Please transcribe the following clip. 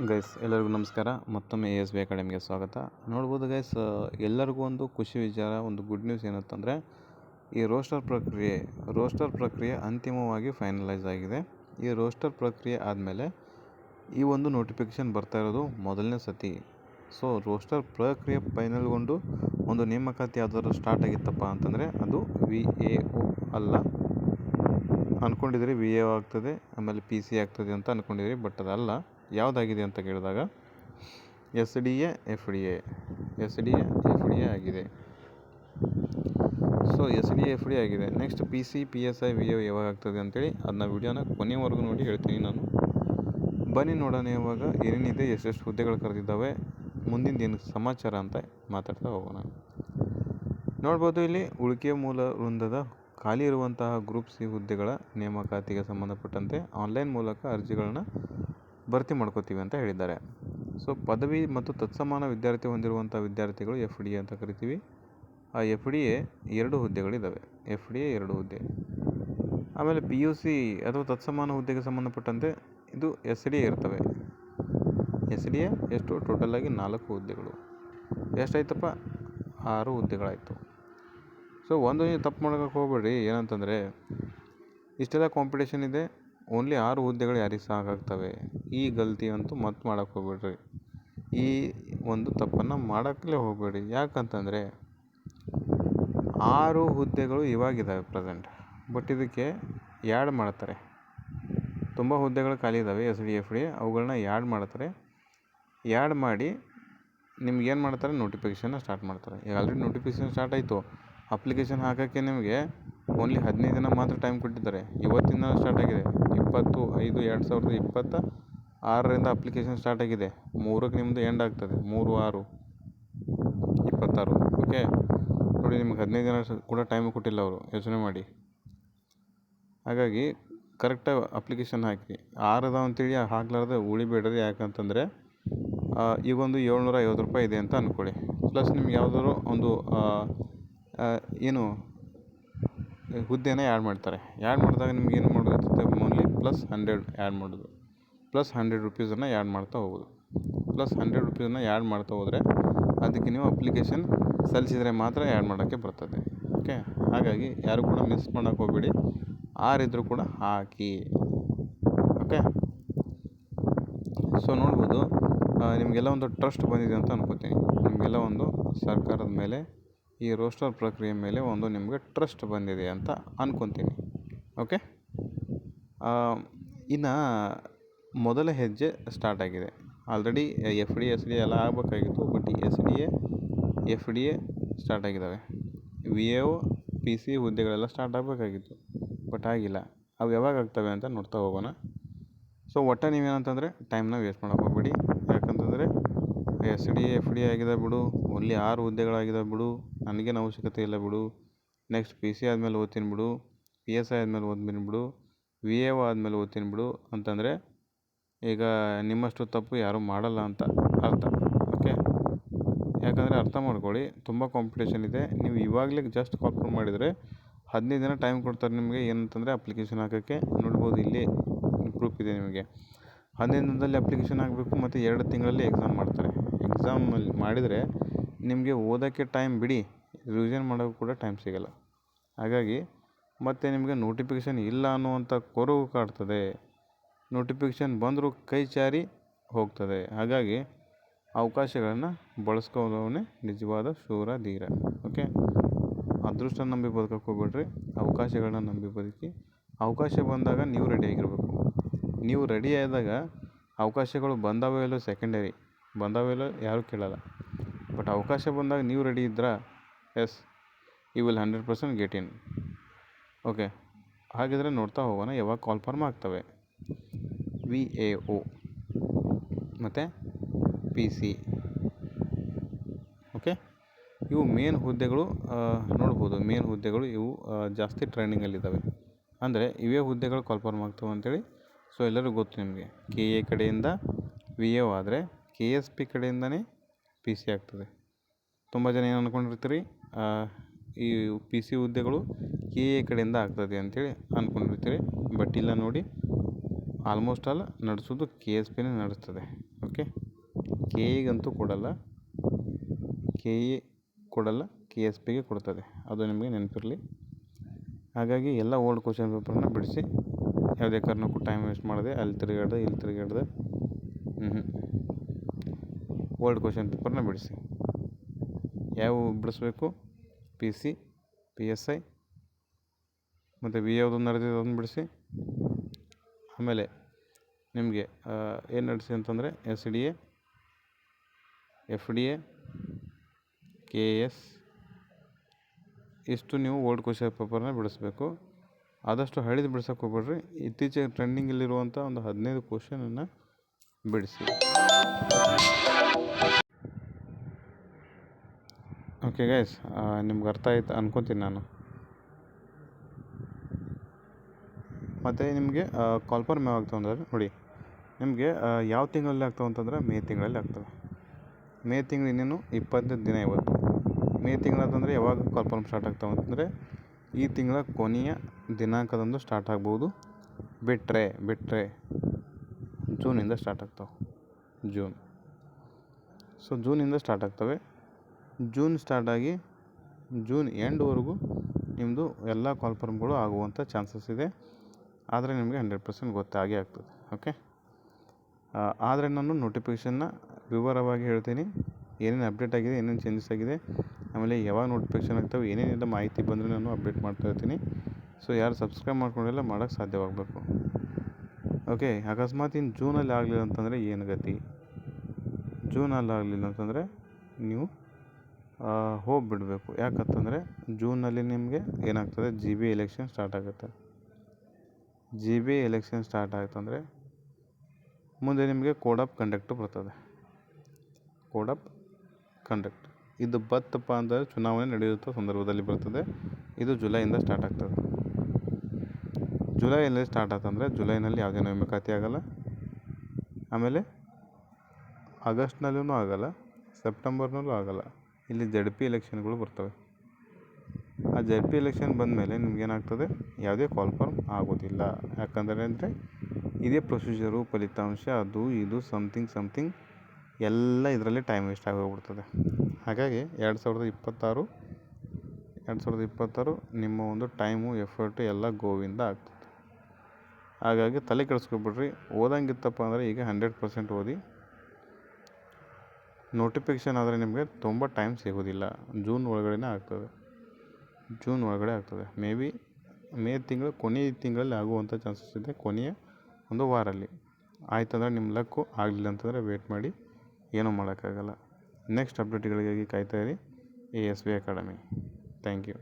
Guys ಎಲ್ಲರಿಗೂ ನಮಸ್ಕಾರ. ಮತ್ತೊಮ್ಮೆ ASB ಅಕಾಡೆಮಿಗೆ ಸ್ವಾಗತ. ನೋಡ್ಬೋದು ಗೈಸ್, ಎಲ್ಲರಿಗೂ ಒಂದು ಖುಷಿ ವಿಚಾರ, ಒಂದು ಗುಡ್ ನ್ಯೂಸ್ ಏನಂತಂದರೆ ಈ ರೋಸ್ಟರ್ ಪ್ರಕ್ರಿಯೆ ಅಂತಿಮವಾಗಿ ಫೈನಲೈಸ್ ಆಗಿದೆ. ಈ ರೋಸ್ಟರ್ ಪ್ರಕ್ರಿಯೆ ಆದಮೇಲೆ ಈ ಒಂದು ನೋಟಿಫಿಕೇಷನ್ ಬರ್ತಾ ಇರೋದು ಮೊದಲನೇ ಸತಿ. ಸೊ ರೋಸ್ಟರ್ ಪ್ರಕ್ರಿಯೆ ಫೈನಲ್ಗೊಂಡು ಒಂದು ನೇಮಕಾತಿ ಯಾವ್ದಾದ್ರು ಸ್ಟಾರ್ಟ್ ಆಗಿತ್ತಪ್ಪ ಅಂತಂದರೆ ಅದು VAO ಅಲ್ಲ. ಅಂದ್ಕೊಂಡಿದ್ರಿ VAO ಆಗ್ತದೆ, ಆಮೇಲೆ PC ಆಗ್ತದೆ ಅಂತ ಅಂದ್ಕೊಂಡಿದ್ರಿ, ಬಟ್ ಅದಲ್ಲ. ಯಾವುದಾಗಿದೆ ಅಂತ ಕೇಳಿದಾಗ SDA FDA ಆಗಿದೆ. ಸೊ SDA FDA ಆಗಿದೆ. ನೆಕ್ಸ್ಟ್ PC PSI VAO ಯಾವಾಗ ಆಗ್ತದೆ ಅಂತೇಳಿ ಅದನ್ನ ವಿಡಿಯೋನ ಕೊನೆವರೆಗೂ ನೋಡಿ ಹೇಳ್ತೀನಿ ನಾನು. ಬನ್ನಿ ನೋಡೋಣ ಇವಾಗ ಏನೇನಿದೆ, ಎಷ್ಟೆಷ್ಟು ಹುದ್ದೆಗಳು ಕರೆದಿದ್ದಾವೆ, ಮುಂದಿನ ಏನು ಸಮಾಚಾರ ಅಂತ ಮಾತಾಡ್ತಾ ಹೋಗೋಣ. ನೋಡ್ಬೋದು ಇಲ್ಲಿ ಉಳಿಕೆ ಮೂಲ ವೃಂದದ ಖಾಲಿ ಇರುವಂತಹ ಗ್ರೂಪ್ C ಹುದ್ದೆಗಳ ನೇಮಕಾತಿಗೆ ಸಂಬಂಧಪಟ್ಟಂತೆ ಆನ್ಲೈನ್ ಮೂಲಕ ಅರ್ಜಿಗಳನ್ನ ಭರ್ತಿ ಮಾಡ್ಕೋತೀವಿ ಅಂತ ಹೇಳಿದ್ದಾರೆ. ಸೊ ಪದವಿ ಮತ್ತು ತತ್ಸಮಾನ ವಿದ್ಯಾರ್ಥಿ ಹೊಂದಿರುವಂಥ ವಿದ್ಯಾರ್ಥಿಗಳು FDA ಅಂತ ಕರಿತೀವಿ. ಆ FDA 2 ಹುದ್ದೆಗಳಿದ್ದಾವೆ. FDA 2 ಹುದ್ದೆ. ಆಮೇಲೆ PUC ಅಥವಾ ತತ್ಸಮಾನ ಹುದ್ದೆಗೆ ಸಂಬಂಧಪಟ್ಟಂತೆ ಇದು SDA ಇರ್ತವೆ. SDA ಎಷ್ಟು ಟೋಟಲಾಗಿ 4 ಹುದ್ದೆಗಳು. ಎಷ್ಟಾಯ್ತಪ್ಪ? 6 ಹುದ್ದೆಗಳಾಯಿತು. ಸೊ ಒಂದು ನೀವು ತಪ್ಪು ಮಾಡೋಕ್ಕೆ ಹೋಗ್ಬೇಡ್ರಿ. ಏನಂತಂದರೆ ಇಷ್ಟೆಲ್ಲ ಕಾಂಪಿಟೇಷನ್ ಇದೆ, ಓನ್ಲಿ 6 ಹುದ್ದೆಗಳು ಯಾರಿಗೆ ಸಾಕಾಗ್ತವೆ? ಈ ಗಲ್ತಿ ಅಂತೂ ಮತ್ತೆ ಮಾಡೋಕ್ಕೆ ಹೋಗ್ಬೇಡ್ರಿ. ಈ ಒಂದು ತಪ್ಪನ್ನು ಮಾಡೋಕ್ಕಲೇ ಹೋಗಬೇಡಿ. ಯಾಕಂತಂದರೆ 6 ಹುದ್ದೆಗಳು ಇವಾಗಿದ್ದಾವೆ ಪ್ರೆಸೆಂಟ್, ಬಟ್ ಇದಕ್ಕೆ ಆ್ಯಡ್ ಮಾಡ್ತಾರೆ. ತುಂಬ ಹುದ್ದೆಗಳು ಖಾಲಿ ಇದ್ದಾವೆ SDA FDA, ಅವುಗಳನ್ನ ಆ್ಯಡ್ ಮಾಡ್ತಾರೆ. ಆ್ಯಡ್ ಮಾಡಿ ನಿಮ್ಗೇನು ಮಾಡ್ತಾರೆ, ನೋಟಿಫಿಕೇಷನ್ನ ಸ್ಟಾರ್ಟ್ ಮಾಡ್ತಾರೆ. ಈಗ ಆಲ್ರೆಡಿ ನೋಟಿಫಿಕೇಷನ್ ಸ್ಟಾರ್ಟ್ ಆಯಿತು. ಅಪ್ಲಿಕೇಶನ್ ಹಾಕೋಕ್ಕೆ ನಿಮಗೆ ಓನ್ಲಿ 15 ದಿನ ಮಾತ್ರ ಟೈಮ್ ಕೊಟ್ಟಿದ್ದಾರೆ. ಇವತ್ತಿಂದ ಸ್ಟಾರ್ಟ್ ಆಗಿದೆ. 20/5/2026 ಅಪ್ಲಿಕೇಶನ್ ಸ್ಟಾರ್ಟ್ ಆಗಿದೆ. 3ಕ್ಕೆ ನಿಮ್ಮದು ಎಂಡ್ ಆಗ್ತದೆ. 3/6/26. ಓಕೆ, ನೋಡಿ ನಿಮ್ಗೆ 15 ದಿನ ಕೂಡ ಟೈಮ್ ಕೊಟ್ಟಿಲ್ಲ ಅವರು, ಯೋಚನೆ ಮಾಡಿ. ಹಾಗಾಗಿ ಕರೆಕ್ಟಾಗಿ ಅಪ್ಲಿಕೇಶನ್ ಹಾಕಿ. 6 ಅದಾವ ಅಂತೇಳಿ ಹಾಕ್ಲಾರ್ದೆ ಉಳಿಬೇಡ್ರಿ. ಯಾಕಂತಂದರೆ ಈಗೊಂದು ₹750 ಇದೆ ಅಂತ ಅಂದ್ಕೊಳ್ಳಿ. ಪ್ಲಸ್ ನಿಮ್ಗೆ ಯಾವುದಾದ್ರು ಒಂದು ಏನು ಹುದ್ದೆನ ಆ್ಯಡ್ ಮಾಡ್ತಾರೆ. ಆ್ಯಡ್ ಮಾಡಿದಾಗ ನಿಮ್ಗೆ ಏನು ಮಾಡೋದಿರ್ತದೆ, ಓನ್ಲಿ +100 ಆ್ಯಡ್ ಮಾಡೋದು. +100 ಆ್ಯಡ್ ಮಾಡ್ತಾ ಹೋಗೋದು. +100 ಆ್ಯಡ್ ಮಾಡ್ತಾ ಹೋದರೆ ಅದಕ್ಕೆ ನೀವು ಅಪ್ಲಿಕೇಶನ್ ಸಲ್ಲಿಸಿದರೆ ಮಾತ್ರ ಆ್ಯಡ್ ಮಾಡೋಕ್ಕೆ ಬರ್ತದೆ. ಓಕೆ, ಹಾಗಾಗಿ ಯಾರು ಕೂಡ ಮಿಸ್ ಮಾಡೋಕ್ಕೆ ಹೋಗಬೇಡಿ. 6 ಇದ್ದರೂ ಕೂಡ ಹಾಕಿ. ಓಕೆ, ಸೊ ನೋಡ್ಬೋದು ನಿಮಗೆಲ್ಲ ಒಂದು ಟ್ರಸ್ಟ್ ಬಂದಿದೆ ಅಂತ ಅನ್ಕೋತೀನಿ. ನಿಮಗೆಲ್ಲ ಒಂದು ಸರ್ಕಾರದ ಮೇಲೆ, ಈ ರೋಸ್ಟರ್ ಪ್ರಕ್ರಿಯೆ ಮೇಲೆ ಒಂದು ನಿಮಗೆ ಟ್ರಸ್ಟ್ ಬಂದಿದೆ ಅಂತ ಅಂದ್ಕೊತೀನಿ. ಓಕೆ, ಇನ್ನು ಮೊದಲ ಹೆಜ್ಜೆ ಸ್ಟಾರ್ಟ್ ಆಗಿದೆ. ಆಲ್ರೆಡಿ FDA SDA ಎಲ್ಲ ಆಗಬೇಕಾಗಿತ್ತು, ಬಟ್ SDA FDA ಸ್ಟಾರ್ಟ್ ಆಗಿದ್ದಾವೆ. VAO PC ಹುದ್ದೆಗಳೆಲ್ಲ ಸ್ಟಾರ್ಟ್ ಆಗಬೇಕಾಗಿತ್ತು, ಬಟ್ ಆಗಿಲ್ಲ. ಅವು ಯಾವಾಗ ಆಗ್ತವೆ ಅಂತ ನೋಡ್ತಾ ಹೋಗೋಣ. ಸೊ ಒಟ್ಟು ನೀವೇನಂತಂದರೆ ಟೈಮ್ನ ವೇಸ್ಟ್ ಮಾಡೋಕೆ ಹೋಗ್ಬೇಡಿ. ಯಾಕಂತಂದರೆ SDA FDA ಆಗಿದೆ ಬಿಡು, ಓನ್ಲಿ 6 ಹುದ್ದೆಗಳಾಗಿದ್ದಾವೆ ಬಿಡು, ನನಗೇನು ಅವಶ್ಯಕತೆ ಇಲ್ಲ ಬಿಡು. ನೆಕ್ಸ್ಟ್ PC ಆದಮೇಲೆ ಓದ್ತೀನಿ ಬಿಡು, PSI ಆದಮೇಲೆ ಓದ್ತೀನಿ ಬಿಡು, VAO ಆದಮೇಲೆ ಓದ್ತೀನಿ ಬಿಡು ಅಂತಂದರೆ ಈಗ ನಿಮ್ಮಷ್ಟು ತಪ್ಪು ಯಾರೂ ಮಾಡಲ್ಲ ಅಂತ ಅರ್ಥ. ಓಕೆ, ಯಾಕಂದರೆ ಅರ್ಥ ಮಾಡ್ಕೊಳ್ಳಿ, ತುಂಬ ಕಾಂಪಿಟೇಷನ್ ಇದೆ. ನೀವು ಇವಾಗಲೇ ಜಸ್ಟ್ ಕಾಲ್ ಮಾಡಿದರೆ 15 ದಿನ ಟೈಮ್ ಕೊಡ್ತಾರೆ ನಿಮಗೆ. ಏನಂತಂದರೆ ಅಪ್ಲಿಕೇಶನ್ ಹಾಕೋಕ್ಕೆ. ನೋಡ್ಬೋದು, ಇಲ್ಲಿ ಪ್ರೂಫ್ ಇದೆ ನಿಮಗೆ. 15 ದಿನದಲ್ಲಿ ಅಪ್ಲಿಕೇಶನ್ ಹಾಕಬೇಕು, ಮತ್ತು 2 ತಿಂಗಳಲ್ಲಿ ಎಕ್ಸಾಮ್ ಮಾಡ್ತಾರೆ. ಎಕ್ಸಾಮಲ್ಲಿ ಮಾಡಿದರೆ ನಿಮಗೆ ಓದೋಕ್ಕೆ ಟೈಮ್ ಬಿಡಿ, ರಿವಿಷನ್ ಮಾಡೋಕ್ಕೂ ಕೂಡ ಟೈಮ್ ಸಿಗೋಲ್ಲ. ಹಾಗಾಗಿ ಮತ್ತು ನಿಮಗೆ ನೋಟಿಫಿಕೇಷನ್ ಇಲ್ಲ ಅನ್ನುವಂಥ ಕೊರಗು ಕಾಡ್ತದೆ. ನೋಟಿಫಿಕೇಷನ್ ಬಂದರೂ ಕೈ ಚಾರಿ ಹೋಗ್ತದೆ. ಹಾಗಾಗಿ ಅವಕಾಶಗಳನ್ನು ಬಳಸ್ಕೊಳ್ಳೋವೇ ನಿಜವಾದ ಶೂರ ಧೀರ. ಓಕೆ, ಅದೃಷ್ಟ ನಂಬಿ ಬದುಕಕ್ಕೆ ಹೋಗ್ಬೇಡ್ರಿ, ಅವಕಾಶಗಳನ್ನ ನಂಬಿ ಬದುಕಿ. ಅವಕಾಶ ಬಂದಾಗ ನೀವು ರೆಡಿಯಾಗಿರಬೇಕು. ನೀವು ರೆಡಿ ಆದಾಗ ಅವಕಾಶಗಳು ಬಂದಾವೋ ಇಲ್ಲೋ ಸೆಕೆಂಡರಿ, ಬಂದಾವೋ ಇಲ್ಲೋ ಯಾರೂ ಕೇಳಲ್ಲ. ಬಟ್ ಅವಕಾಶ ಬಂದಾಗ ನೀವು ರೆಡಿ ಇದ್ದರೆ yes, you will 100% get in. Okay, ಹಾಗಿದ್ರೆ ನೋಡ್ತಾ ಹೋಗೋಣ ಯಾವಾಗ ಕಾಲ್ಫಾರ್ಮ್ ಆಗ್ತವೆ. VAO ಮತ್ತು PC. ಓಕೆ, ಇವು ಮೇನ್ ಹುದ್ದೆಗಳು. ನೋಡ್ಬೋದು, ಮೇನ್ ಹುದ್ದೆಗಳು ಇವು ಜಾಸ್ತಿ ಟ್ರೆಂಡಿಂಗಲ್ಲಿದ್ದಾವೆ. ಅಂದರೆ ಇವೇ ಹುದ್ದೆಗಳು ಕಾಲ್ಫಾರ್ಮ್ ಆಗ್ತವೆ ಅಂಥೇಳಿ ಸೊ ಎಲ್ಲರಿಗೂ ಗೊತ್ತು ನಿಮಗೆ. KA ಕಡೆಯಿಂದ VAO ಆದರೆ KSP ಕಡೆಯಿಂದನೇ PC ಆಗ್ತದೆ. ತುಂಬ ಜನ ಏನು ಅಂದ್ಕೊಂಡಿರ್ತೀರಿ, ಈ PC ಹುದ್ದೆಗಳು KA ಕಡೆಯಿಂದ ಆಗ್ತದೆ ಅಂಥೇಳಿ ಅಂದ್ಕೊಂಡಿರ್ತೀರಿ. ಬಟ್ ಇಲ್ಲ ನೋಡಿ, ಆಲ್ಮೋಸ್ಟ್ ಆಲ್ ನಡೆಸೋದು KSP ನಡೆಸ್ತದೆ. ಓಕೆ, KEಗಂತೂ ಕೊಡಲ್ಲ, KE ಕೊಡಲ್ಲ, KSPಗೆ ಕೊಡ್ತದೆ, ಅದು ನಿಮಗೆ ನೆನಪಿರಲಿ. ಹಾಗಾಗಿ ಎಲ್ಲ ಓಲ್ಡ್ ಕ್ವಶನ್ ಪೇಪರ್ನ ಬಿಡಿಸಿ, ಯಾವುದೇ ಕಾರಣಕ್ಕೂ ಟೈಮ್ ವೇಸ್ಟ್ ಮಾಡದೆ ಅಲ್ಲಿ ತಿರುಗಾಡ್ದೆ ಇಲ್ಲಿ ತಿರುಗಾಡ್ದೆ ಓಲ್ಡ್ ಕ್ವಶನ್ ಪೇಪರ್ನ ಬಿಡಿಸಿ. ಯಾವ ಬಿಡಿಸ್ಬೇಕು? PC, PSI ಮತ್ತು VA ನಡೆದಿದ್ದು ಅದನ್ನು ಬಿಡಿಸಿ. ಆಮೇಲೆ ನಿಮಗೆ ಏನು ನಡೆಸಿ ಅಂತಂದರೆ SDA, FDA, KS ಇಷ್ಟು ನೀವು ಓಲ್ಡ್ ಕ್ವಶನ್ ಪೇಪರ್ನ ಬಿಡಿಸ್ಬೇಕು. ಆದಷ್ಟು ಹಳಿದು ಬಿಡ್ಸೋಕೆ ಹೋಗ್ಬೇಡ್ರಿ. ಇತ್ತೀಚೆಗೆ ಟ್ರೆಂಡಿಂಗಲ್ಲಿರುವಂಥ ಒಂದು 15 ಕ್ವಶನನ್ನು ಬಿಡಿಸಿ. ಓಕೆ ಗೈಸ್, ನಿಮ್ಗೆ ಅರ್ಥ ಆಯ್ತು ಅನ್ಕೊತೀನಿ ನಾನು. ಮತ್ತು ನಿಮಗೆ ಕಾಲ್ಫಾರ್ಮ್ ಯಾವಾಗ ಆಗ್ತಾವೆ ಅಂದರೆ ನೋಡಿ, ನಿಮಗೆ ಯಾವ ತಿಂಗಳಲ್ಲಿ ಆಗ್ತಾವೆ ಅಂತಂದರೆ ಮೇ ತಿಂಗಳಲ್ಲಿ ಆಗ್ತವೆ. ಮೇ ತಿಂಗಳು ಇನ್ನೇನು 25 ದಿನ ಇವತ್ತು. ಮೇ ತಿಂಗಳಂತಂದರೆ ಯಾವಾಗ ಕಾಲ್ಫಾರ್ಮ್ ಸ್ಟಾರ್ಟ್ ಆಗ್ತಾವೆ ಅಂತಂದರೆ ಈ ತಿಂಗಳ ಕೊನೆಯ ದಿನಾಂಕದಂದು ಸ್ಟಾರ್ಟ್ ಆಗ್ಬೋದು. ಬಿಟ್ಟರೆ ಜೂನಿಂದ ಸ್ಟಾರ್ಟ್ ಆಗ್ತಾವೆ. ಜೂನಿಂದ ಸ್ಟಾರ್ಟ್ ಆಗ್ತವೆ. ಜೂನ್ ಸ್ಟಾರ್ಟ್ ಆಗಿ ಜೂನ್ ಎಂಡ್ವರೆಗೂ ನಿಮ್ಮದು ಎಲ್ಲ ಕಾಲ್ಫಾರ್ಮ್ಗಳು ಆಗುವಂಥ ಚಾನ್ಸಸ್ ಇದೆ. ಆದರೆ ನಿಮಗೆ 100% ಗೊತ್ತಾಗೇ ಆಗ್ತದೆ. ಓಕೆ, ಆದರೆ ನಾನು ನೋಟಿಫಿಕೇಷನ್ನ ವಿವರವಾಗಿ ಹೇಳ್ತೀನಿ, ಏನೇನು ಅಪ್ಡೇಟ್ ಆಗಿದೆ, ಏನೇನು ಚೇಂಜಸ್ ಆಗಿದೆ, ಆಮೇಲೆ ಯಾವಾಗ ನೋಟಿಫಿಕೇಷನ್ ಆಗ್ತವೆ, ಏನೇನೆಲ್ಲ ಮಾಹಿತಿ ಬಂದರೆ ನಾನು ಅಪ್ಡೇಟ್ ಮಾಡ್ತಾ ಇರ್ತೀನಿ. ಸೊ ಯಾರು ಸಬ್ಸ್ಕ್ರೈಬ್ ಮಾಡ್ಕೊಂಡೆಲ್ಲ ಮಾಡೋಕ್ಕೆ ಸಾಧ್ಯವಾಗಬೇಕು. ಓಕೆ, ಅಕಸ್ಮಾತ್ ಇನ್ನು ಜೂನಲ್ಲಿ ಆಗಲಿಲ್ಲ ಅಂತಂದರೆ ಏನು ಗತಿ? ಜೂನಲ್ಲಿ ಆಗಲಿಲ್ಲ ಅಂತಂದರೆ ನೀವು ಹೋಗಿಬಿಡ್ಬೇಕು. ಯಾಕಂತಂದರೆ ಜೂನಲ್ಲಿ ನಿಮಗೆ ಏನಾಗ್ತದೆ, GB ಎಲೆಕ್ಷನ್ ಸ್ಟಾರ್ಟ್ ಆಗುತ್ತೆ. GB ಎಲೆಕ್ಷನ್ ಸ್ಟಾರ್ಟ್ ಆಯ್ತಂದರೆ ಮುಂದೆ ನಿಮಗೆ ಕೋಡ್ ಆಫ್ ಕಂಡಕ್ಟ್ ಬರ್ತದೆ. ಕೋಡ್ ಆಫ್ ಕಂಡಕ್ಟ್ ಇದು ಬತ್ತಪ್ಪ ಅಂದರೆ ಚುನಾವಣೆ ನಡೆಯುವಂಥ ಸಂದರ್ಭದಲ್ಲಿ ಬರ್ತದೆ. ಇದು ಜುಲೈಯಿಂದ ಸ್ಟಾರ್ಟ್ ಆಗ್ತದೆ. ಜುಲೈಯಲ್ಲಿ ಸ್ಟಾರ್ಟ್ ಆಯ್ತಂದರೆ ಜುಲೈನಲ್ಲಿ ಯಾವುದೇ ನೇಮಕಾತಿ ಆಗೋಲ್ಲ. ಆಮೇಲೆ ಆಗಸ್ಟ್ನಲ್ಲೂ ಆಗೋಲ್ಲ, ಸೆಪ್ಟೆಂಬರ್ನಲ್ಲೂ ಆಗೋಲ್ಲ. ಇಲ್ಲಿ ZP ಎಲೆಕ್ಷನ್ಗಳು ಬರ್ತವೆ. ಆ ZP ಎಲೆಕ್ಷನ್ ಬಂದಮೇಲೆ ನಿಮ್ಗೇನಾಗ್ತದೆ, ಯಾವುದೇ ಕಾಲ್ಫಾರ್ಮ್ ಆಗೋದಿಲ್ಲ. ಯಾಕಂದರೆ ಇದೇ ಪ್ರೊಸೀಜರು, ಫಲಿತಾಂಶ, ಅದು ಇದು ಸಮಥಿಂಗ್ ಎಲ್ಲ ಇದರಲ್ಲಿ ಟೈಮ್ ವೇಸ್ಟ್ ಆಗಿ ಹೋಗ್ಬಿಡ್ತದೆ. ಹಾಗಾಗಿ 2026 ನಿಮ್ಮ ಒಂದು ಟೈಮು, ಎಫರ್ಟು ಎಲ್ಲ ಗೋವಿಂದ ಆಗ್ತದೆ. ಹಾಗಾಗಿ ತಲೆ ಕೆಡಿಸ್ಕೊಬಿಡ್ರಿ. ಓದಂಗಿತ್ತಪ್ಪ ಅಂದರೆ ಈಗ 100% ಓದಿ. ನೋಟಿಫಿಕೇಷನ್ ಆದರೆ ನಿಮಗೆ ತುಂಬ ಟೈಮ್ ಸಿಗೋದಿಲ್ಲ. ಜೂನ್ ಒಳಗಡೆ ಆಗ್ತದೆ. ಮೇ ತಿಂಗಳು ಕೊನೆಯ ತಿಂಗಳಲ್ಲಿ ಆಗುವಂಥ ಚಾನ್ಸಸ್ ಇದೆ, ಕೊನೆಯ ಒಂದು ವಾರಲ್ಲಿ. ಆಯ್ತಂದರೆ ನಿಮ್ಮ ಲಕ್ಕು, ಆಗಲಿಲ್ಲ ಅಂತಂದರೆ ವೇಟ್ ಮಾಡಿ, ಏನೂ ಮಾಡೋಕ್ಕಾಗಲ್ಲ. ನೆಕ್ಸ್ಟ್ ಅಪ್ಡೇಟ್ಗಳಿಗಾಗಿ ಕಾಯ್ತಾಯಿರಿ ASV ಅಕಾಡೆಮಿ. Thank you.